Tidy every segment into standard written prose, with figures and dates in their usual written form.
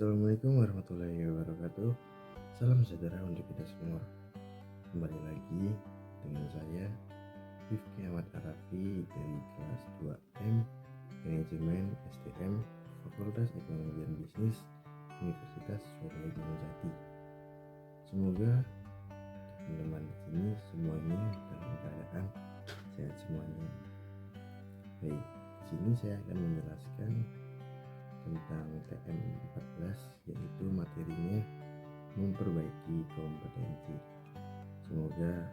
Assalamualaikum warahmatullahi wabarakatuh. Salam sejahtera untuk kita semua. Kembali lagi dengan saya Rifki Ahmad Arafi dari kelas 2M Manajemen STM Fakultas Ekonomi dan Bisnis Universitas Surya Jati. Semoga teman-teman di sini semuanya dalam keadaan sehat semuanya. Baik, di sini saya akan menjelaskan tentang TM14, yaitu materinya memperbaiki kompetensi. Semoga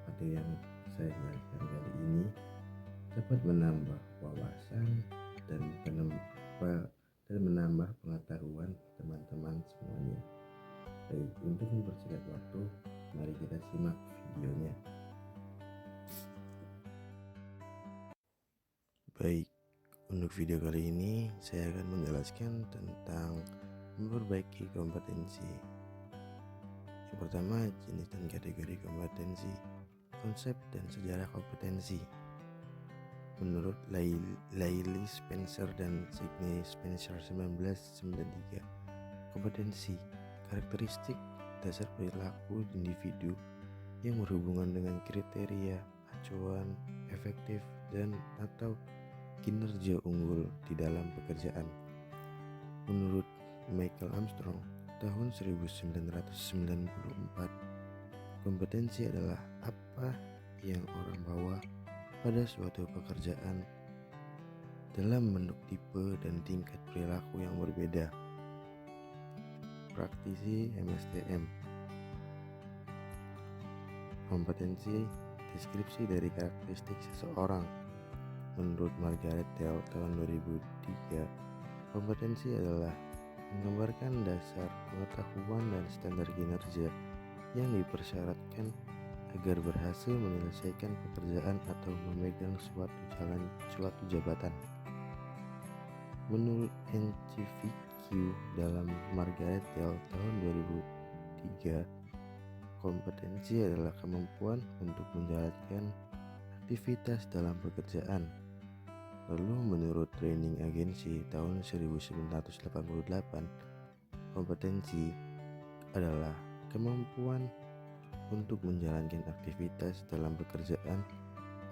materi yang saya jelaskan kali ini dapat menambah wawasan dan menambah pengetahuan teman-teman semuanya. Baik, untuk mempersingkat waktu, mari kita simak videonya. Baik, untuk video kali ini saya akan menjelaskan tentang memperbaiki kompetensi. Yang pertama, jenis dan kategori kompetensi, konsep dan sejarah kompetensi. Menurut Layli Spencer dan Sidney Spencer 1993, kompetensi karakteristik dasar perilaku individu yang berhubungan dengan kriteria, acuan, efektif, dan atau kinerja unggul di dalam pekerjaan. Menurut Michael Armstrong tahun 1994, kompetensi adalah apa yang orang bawa pada suatu pekerjaan dalam bentuk tipe dan tingkat perilaku yang berbeda. Praktisi MSTM. Kompetensi deskripsi dari karakteristik seseorang. Menurut Margaret Dale tahun 2003, kompetensi adalah menggambarkan dasar pengetahuan dan standar kinerja yang dipersyaratkan agar berhasil menyelesaikan pekerjaan atau memegang suatu jabatan. Menurut NCVQ dalam Margaret Dale tahun 2003, kompetensi adalah kemampuan untuk menjalankan aktivitas dalam pekerjaan. Lalu menurut Training Agency tahun 1988, kompetensi adalah kemampuan untuk menjalankan aktivitas dalam pekerjaan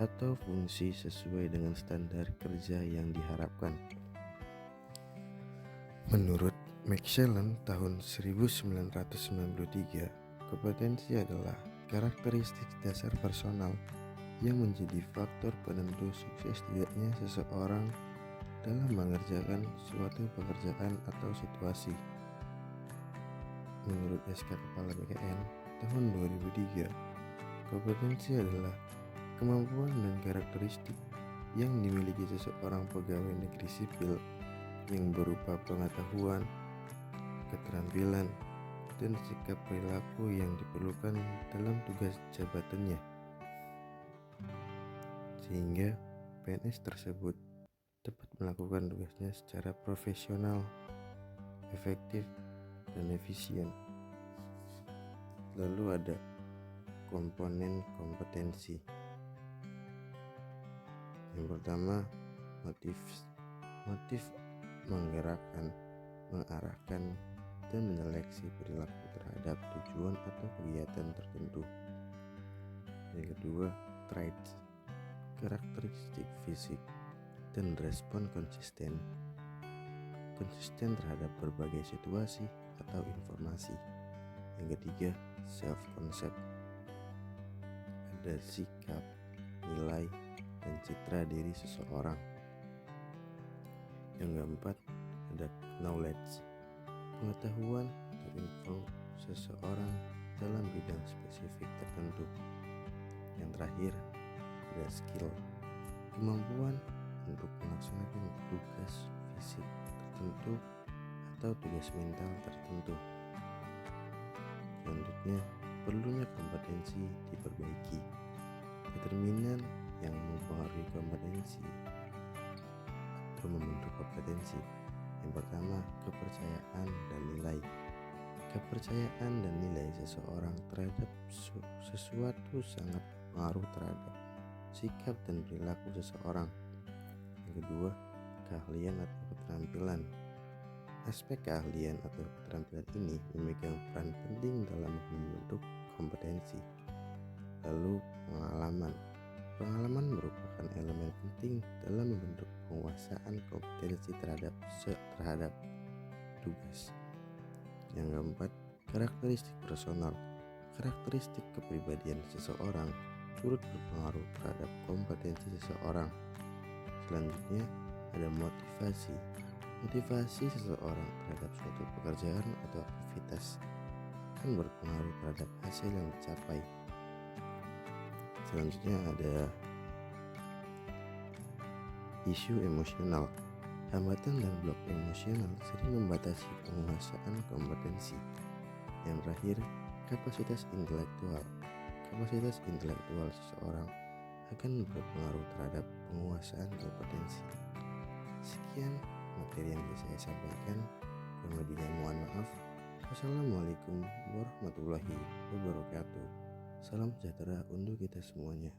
atau fungsi sesuai dengan standar kerja yang diharapkan. Menurut McShellen tahun 1993, kompetensi adalah karakteristik dasar personal yang menjadi faktor penentu sukses tidaknya seseorang dalam mengerjakan suatu pekerjaan atau situasi. Menurut SK Kepala BKN tahun 2003, kompetensi adalah kemampuan dan karakteristik yang dimiliki seseorang pegawai negeri sipil yang berupa pengetahuan, keterampilan, dan sikap perilaku yang diperlukan dalam tugas jabatannya, sehingga PNS tersebut dapat melakukan tugasnya secara profesional, efektif, dan efisien. Lalu ada komponen kompetensi. Yang pertama, motif menggerakkan, mengarahkan, dan menyeleksi perilaku terhadap tujuan atau kegiatan tertentu. Yang kedua, traits, karakteristik fisik dan respon konsisten terhadap berbagai situasi atau informasi. Yang ketiga, self concept, ada sikap, nilai, dan citra diri seseorang. Yang keempat, ada knowledge, pengetahuan atau info seseorang dalam bidang spesifik tertentu. Yang terakhir, ada skill, kemampuan untuk melaksanakan tugas fisik tertentu atau tugas mental tertentu. Selanjutnya, perlunya kompetensi diperbaiki. Determinan yang mempengaruhi kompetensi atau membentuk kompetensi. Yang pertama, kepercayaan dan nilai. Kepercayaan dan nilai seseorang terhadap sesuatu sangat berpengaruh terhadap sikap dan perilaku seseorang. Yang kedua, keahlian atau keterampilan. Aspek keahlian atau keterampilan ini memegang peran penting dalam membentuk kompetensi. Lalu pengalaman. Pengalaman merupakan elemen penting dalam membentuk penguasaan kompetensi terhadap tugas. Yang keempat, karakteristik personal. Karakteristik kepribadian seseorang turut berpengaruh terhadap kompetensi seseorang. Selanjutnya, ada motivasi. Motivasi seseorang terhadap suatu pekerjaan atau aktivitas akan berpengaruh terhadap hasil yang dicapai. Selanjutnya ada isu emosional. Hambatan dan blok emosional sering membatasi penguasaan kompetensi. Yang terakhir, kapasitas intelektual. Kapasitas intelektual seseorang akan berpengaruh terhadap penguasaan kompetensi. Sekian materi yang bisa saya sampaikan. Kurang lebihnya mohon maaf. Wassalamualaikum warahmatullahi wabarakatuh. Salam sejahtera untuk kita semuanya.